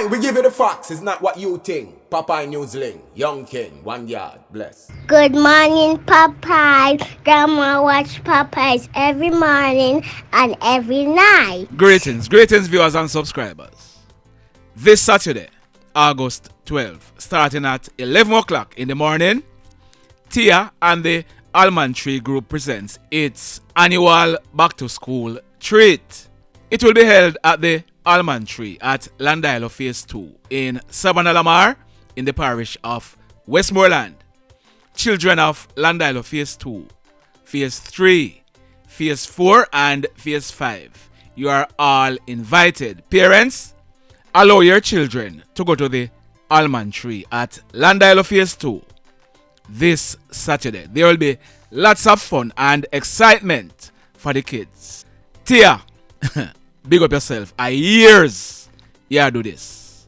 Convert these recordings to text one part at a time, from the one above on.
Aye, we give you the facts. It's not what you think. Popeye Newsling, Young King, 1 yard, bless. Good morning, Popeye. Grandma watch Popeyes every morning and every night. Greetings, viewers and subscribers. This Saturday, August 12th, starting at 11 o'clock in the morning, Tia and the Almond Tree Group presents its annual back-to-school treat. It will be held at the Almond Tree at Landilo Phase 2 in Savannah Lamar in the parish of Westmoreland. Children of Landilo Phase 2, Phase 3, Phase 4 and Phase 5, you are all invited. Parents, allow your children to go to the Almond Tree at Landilo Phase 2 this Saturday. There will be lots of fun and excitement for the kids. Tia, big up yourself. I years yeah do this.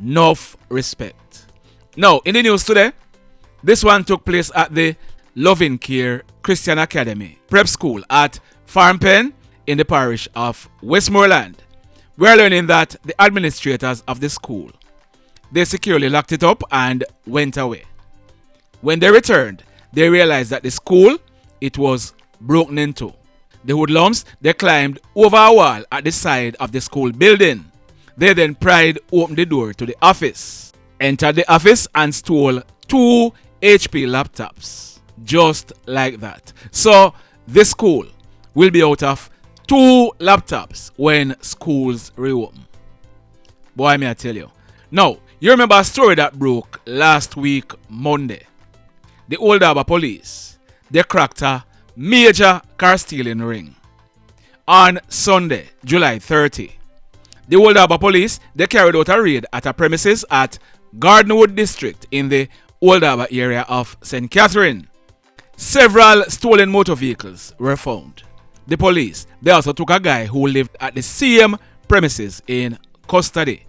Enough respect. Now, in the news today, this one took place at the Loving Care Christian Academy Prep School at Farm Pen in the parish of Westmoreland. We are learning that the administrators of the school, they securely locked it up and went away. When they returned, they realized that the school, it was broken into. The hoodlums, they climbed over a wall at the side of the school building. They then pried open the door to the office, entered the office and stole 2 HP laptops. Just like that. So, this school will be out of 2 laptops when schools reopen. Boy, may I tell you. Now, you remember a story that broke last week, Monday. The Old Harbour police, they cracked a major car stealing ring. On Sunday, July 30, the Old Harbour police, they carried out a raid at a premises at Gardenwood district in the Old Harbour area of St. Catherine. Several stolen motor vehicles were found. The police, they also took a guy who lived at the same premises in custody.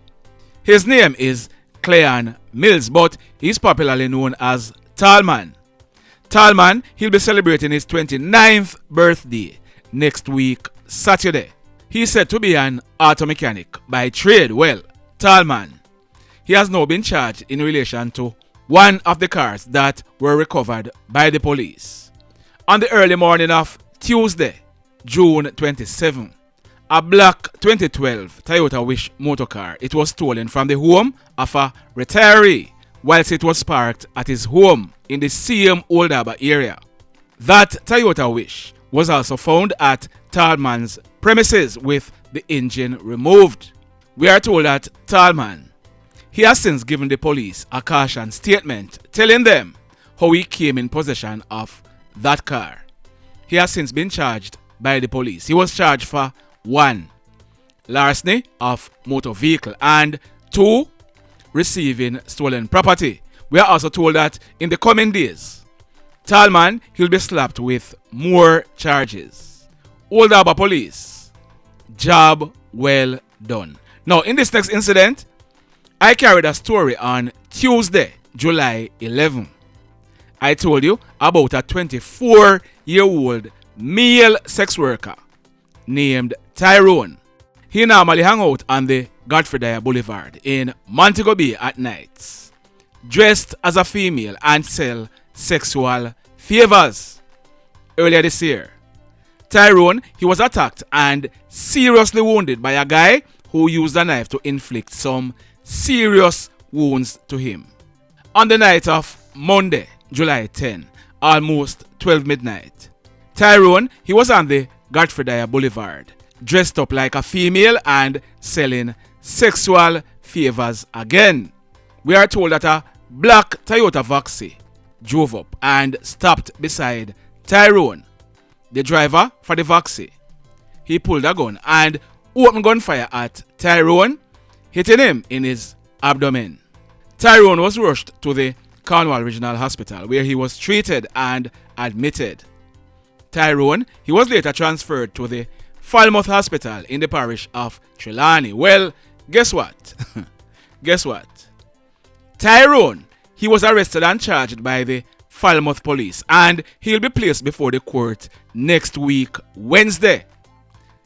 His name is Clayon Mills, but he's popularly known as Tallman. Tallman, he'll be celebrating his 29th birthday next week, Saturday. He's said to be an auto mechanic by trade. Well, Tallman, he has now been charged in relation to one of the cars that were recovered by the police. On the early morning of Tuesday, June 27, a black 2012 Toyota Wish motor car, it was stolen from the home of a retiree whilst it was parked at his home in the same Old Harbour area. That Toyota Wish was also found at Tallman's premises with the engine removed. We are told that Tallman, he has since given the police a caution statement telling them how he came in possession of that car. He has since been charged by the police. He was charged for 1, larceny of motor vehicle, and 2, receiving stolen property. We are also told that in the coming days, Tallman, he'll be slapped with more charges. Old Harbour police, job well done. Now, in this next incident, I carried a story on Tuesday, July 11. I told you about a 24-year-old male sex worker named Tyrone. He normally hung out on the Godfrey Boulevard in Montego Bay at nights, dressed as a female and sell sexual favors. Earlier this year, Tyrone, he was attacked and seriously wounded by a guy who used a knife to inflict some serious wounds to him. On the night of Monday, July 10, almost 12 midnight, Tyrone, he was on the Godfrey Boulevard, dressed up like a female and selling sexual favors again. We are told that a black Toyota Voxy drove up and stopped beside Tyrone. The driver for the Voxy, he pulled a gun and opened gunfire at Tyrone, hitting him in his abdomen. Tyrone was rushed to the Cornwall Regional Hospital where he was treated and admitted. Tyrone, he was later transferred to the Falmouth Hospital in the parish of Trelawney. Well, guess what? Guess what? Tyrone, he was arrested and charged by the Falmouth police and he'll be placed before the court next week, Wednesday.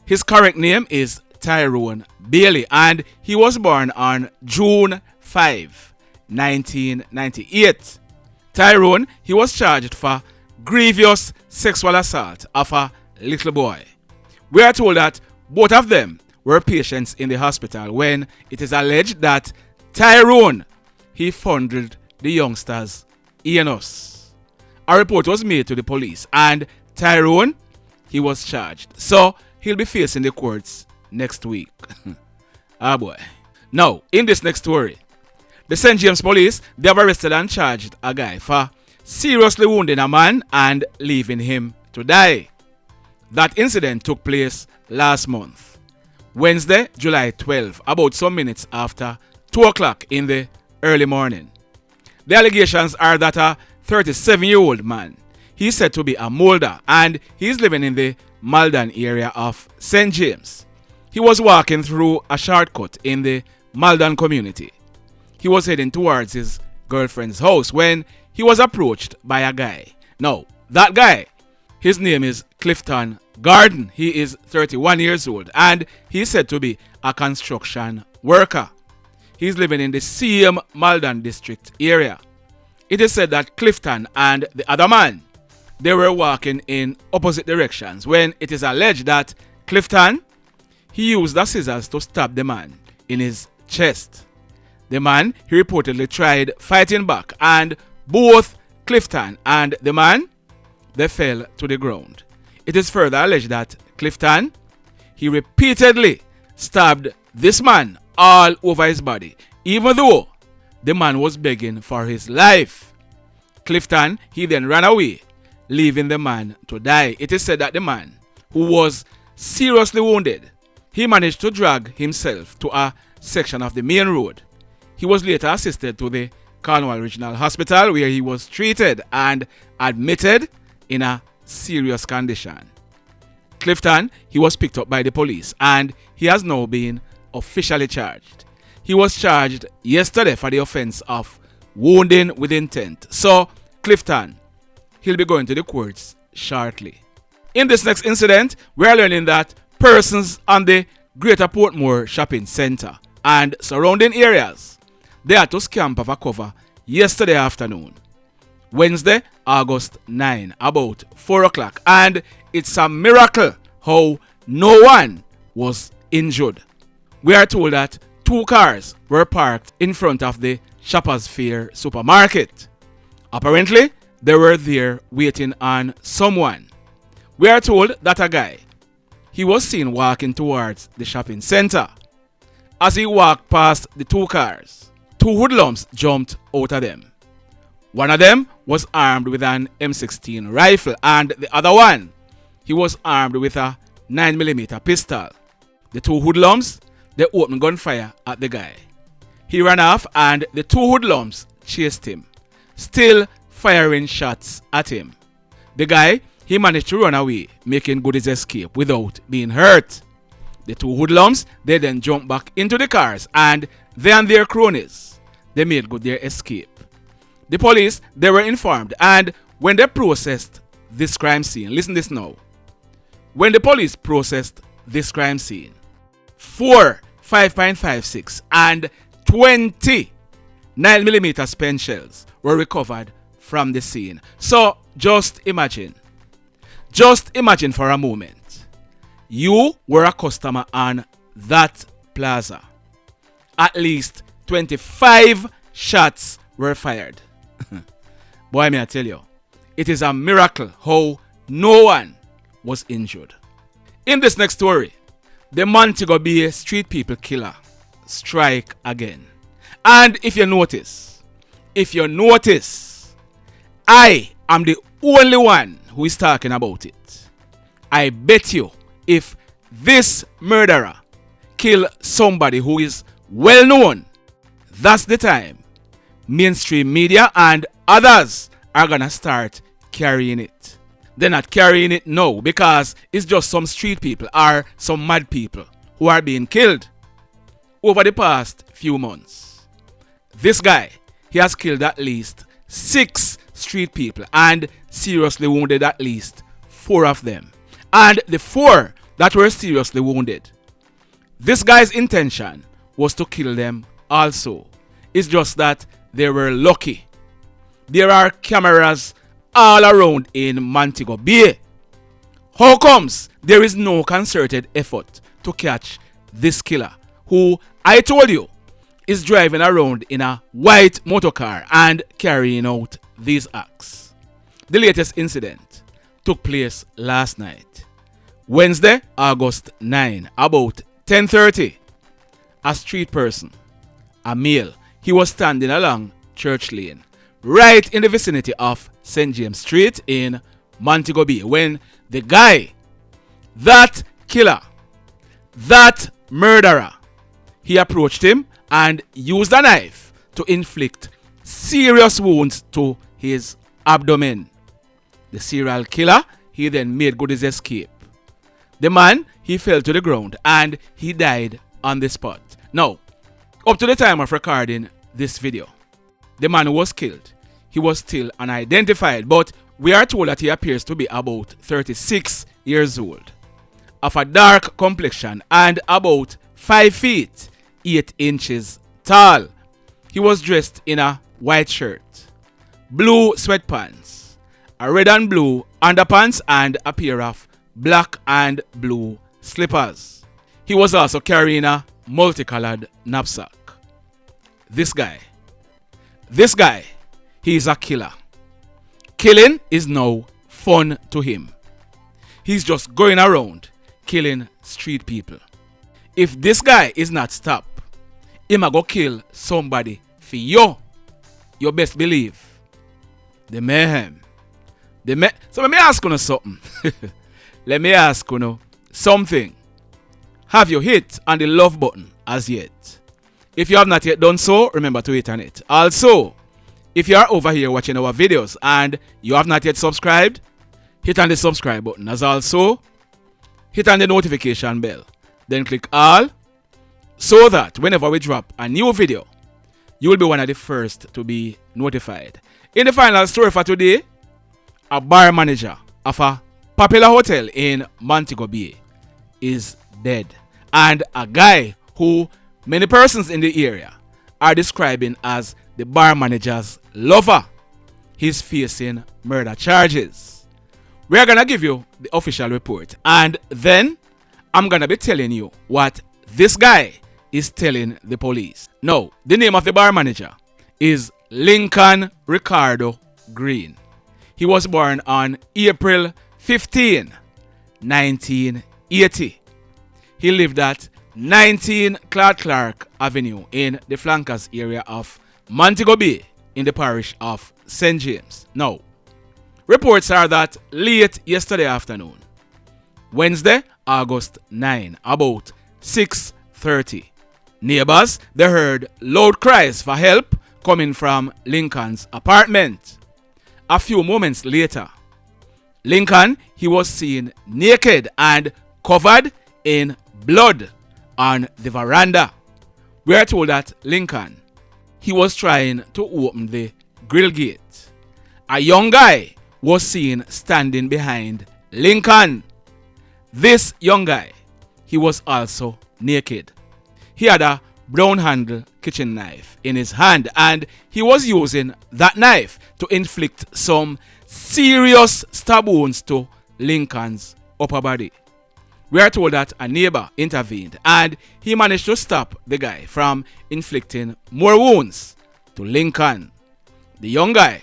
His correct name is Tyrone Bailey, and he was born on June 5, 1998. Tyrone, he was charged for grievous sexual assault of a little boy. We are told that both of them were patients in the hospital when it is alleged that Tyrone, he fondled the youngster's anus. A report was made to the police and Tyrone, he was charged. So he'll be facing the courts next week. Ah boy. Now, in this next story, the St. James police, they have arrested and charged a guy for seriously wounding a man and leaving him to die. That incident took place last month, Wednesday, July 12, about some minutes after 2 o'clock in the early morning. The allegations are that a 37-year-old man, he's said to be a molder and he's living in the Malden area of St. James. He was walking through a shortcut in the Malden community. He was heading towards his girlfriend's house when he was approached by a guy. Now, that guy, his name is Clifton Garden. He is 31 years old and he's said to be a construction worker. He's living in the same Malden district area. It is said that Clifton and the other man, they were walking in opposite directions when it is alleged that Clifton, he used the scissors to stab the man in his chest. The man, he reportedly tried fighting back and both Clifton and the man, they fell to the ground. It is further alleged that Clifton, he repeatedly stabbed this man all over his body, even though the man was begging for his life. Clifton, he then ran away, leaving the man to die. It is said that the man, who was seriously wounded, he managed to drag himself to a section of the main road. He was later assisted to the Cornwall Regional Hospital where he was treated and admitted in a serious condition. Clifton, he was picked up by the police and he has now been officially charged. He was charged yesterday for the offense of wounding with intent. So, Clifton, he'll be going to the courts shortly. In this next incident, we are learning that persons on the Greater Portmore Shopping Centre and surrounding areas, they had to scamper for cover yesterday afternoon, Wednesday, August 9, about 4 o'clock. And it's a miracle how no one was injured. We are told that 2 cars were parked in front of the Shoppers Fair supermarket. Apparently, they were there waiting on someone. We are told that a guy, he was seen walking towards the shopping center. As he walked past the 2 cars, 2 hoodlums jumped out of them. One of them was armed with an M16 rifle and the other one, he was armed with a 9mm pistol. The 2 hoodlums, they opened gunfire at the guy. He ran off and the 2 hoodlums chased him, still firing shots at him. The guy, he managed to run away, making good his escape without being hurt. The 2 hoodlums, they then jumped back into the cars and they and their cronies, they made good their escape. The police, they were informed and when they processed this crime scene, listen this now. When the police processed this crime scene, 4 5.56 and 20 9mm spent shells were recovered from the scene. So just imagine for a moment, you were a customer on that plaza. At least 25 shots were fired. Boy, may I tell you, it is a miracle how no one was injured. In this next story, the Montego Bay street people killer strike again. And if you notice, I am the only one who is talking about it. I bet you if this murderer kill somebody who is well known, that's the time mainstream media and others are gonna start carrying it. They're not carrying it now because it's just some street people or some mad people who are being killed over the past few months. This guy, he has killed at least 6 street people and seriously wounded at least 4 of them. And the 4 that were seriously wounded, This guy's intention was to kill them also. It's just that they were lucky. There are cameras all around in Montego Bay. How comes there is no concerted effort to catch this killer, who I told you is driving around in a white motorcar and carrying out these acts? The latest incident took place last night, Wednesday, August 9, about 10:30. A street person, a male, he was standing along Church Lane, right in the vicinity of St. James Street in Montego Bay, when the guy, that killer, that murderer, he approached him and used a knife to inflict serious wounds to his abdomen. The serial killer, he then made good his escape. The man, he fell to the ground and he died on the spot. Now, up to the time of recording this video, the man who was killed, he was still unidentified, but we are told that he appears to be about 36 years old, of a dark complexion and about 5 feet 8 inches tall. He was dressed in a white shirt, blue sweatpants, a red and blue underpants, and a pair of black and blue slippers. He was also carrying a multicolored knapsack. This guy, he is a killer. Killing is now fun to him. He's just going around killing street people. If this guy is not stopped, he might go kill somebody for you. You best believe. The mayhem. So let me ask you something. Let me ask you something. Have you hit on the love button as yet? If you have not yet done so, remember to hit on it. Also, if you are over here watching our videos and you have not yet subscribed, hit on the subscribe button. As also, hit on the notification bell. Then click all, so that whenever we drop a new video, you will be one of the first to be notified. In the final story for today, a bar manager of a popular hotel in Montego Bay is dead. And a guy who many persons in the area are describing as the bar manager's lover, he's facing murder charges. We are going to give you the official report, and then I'm going to be telling you what this guy is telling the police. Now, the name of the bar manager is Lincoln Ricardo Green. He was born on April 15, 1980. He lived at 19 Clark Avenue in the flankers area of Montego Bay in the parish of St. James. Now, reports are that late yesterday afternoon, Wednesday, August 9, about 6:30, neighbors, they heard loud cries for help coming from Lincoln's apartment. A few moments later, Lincoln, he was seen naked and covered in blood on the veranda. We are told that Lincoln, he was trying to open the grill gate. A young guy was seen standing behind Lincoln. This young guy, he was also naked. He had a brown handle kitchen knife in his hand, and he was using that knife to inflict some serious stab wounds to Lincoln's upper body. We are told that a neighbor intervened and he managed to stop the guy from inflicting more wounds to Lincoln. The young guy,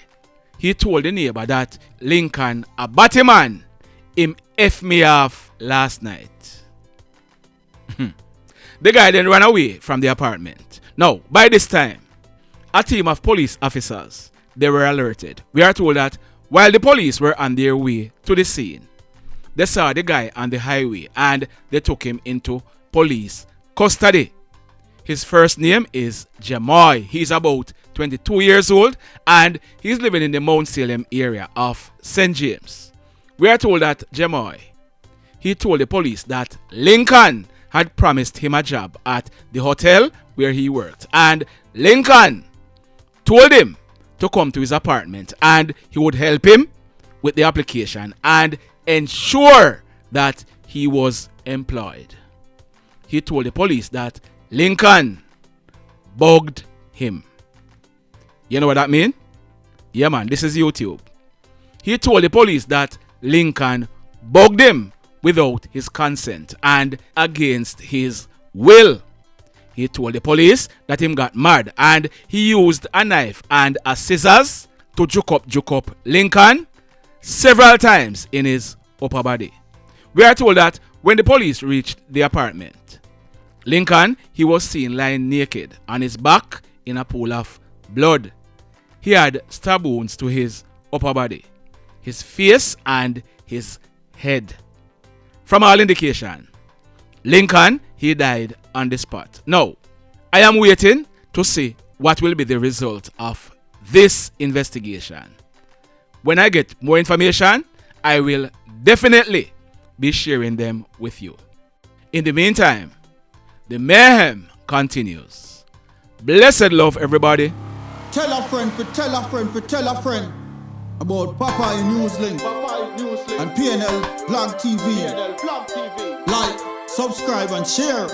he told the neighbor that Lincoln, a batty man, him F me off last night. The guy then ran away from the apartment. Now, by this time, a team of police officers, they were alerted. We are told that while the police were on their way to the scene, they saw the guy on the highway and they took him into police custody. His first name is Jemoy. He's about 22 years old and he's living in the Mount Salem area of St. James. We are told that Jemoy, he told the police that Lincoln had promised him a job at the hotel where he worked, and Lincoln told him to come to his apartment and he would help him with the application and ensure that he was employed. he told the police that Lincoln bugged him. You know what that mean? Yeah, man, this is YouTube. He told the police that Lincoln bugged him without his consent and against his will. He told the police that him got mad and he used a knife and a scissors to juke up Lincoln several times in his upper body. We are told that when the police reached the apartment, Lincoln, he was seen lying naked on his back in a pool of blood. He had stab wounds to his upper body, his face and his head. From all indication, Lincoln, he died on the spot. Now, I am waiting to see what will be the result of this investigation. When I get more information, I will definitely be sharing them with you. In the meantime, the mayhem continues. Blessed love, everybody. Tell a friend for tell a friend for tell a friend about Popeye Newslink and KlL3R. Like, subscribe and share.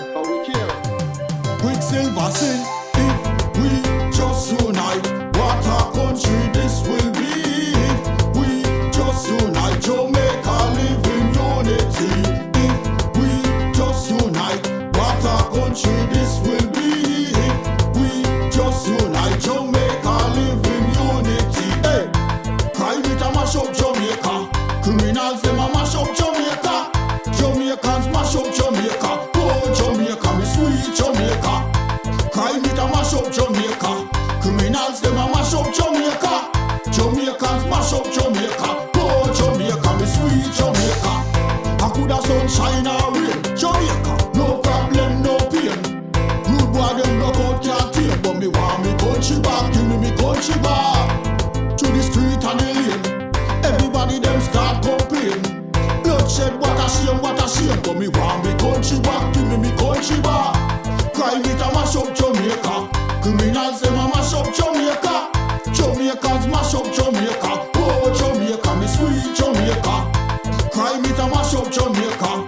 Quicksilver sing, if we just unite, what a country this will be. If we just unite, Jamaica live in unity. If we just unite, what a country this will be. If we just unite, Jamaica live in unity. Hey, crime it a mash up Jamaica. Criminals them a mash up Jamaica. Jamaicans mash up Jamaica. Oh Jamaica, me sweet Jamaica. Crime it a mash up Jamaica. Criminals them a mash up Jamaica. Jamaicans mash up Jamaica. Oh Jamaica, me sweet Jamaica. I coulda sunshine or rain. Jamaica, no problem, no pain. Rude boy them knock out can't tame, but me want me country back. Give me country back. To the street and the lane, everybody them start complain. Bloodshed, what a shame, but me want me country back. Give me country back. Crime it a mash up Jamaica. Criminals them a mash up Jamaica. Jamaicans mash up Jamaica. Oh Jamaica, me sweet Jamaica. Crime it a mash up Jamaica.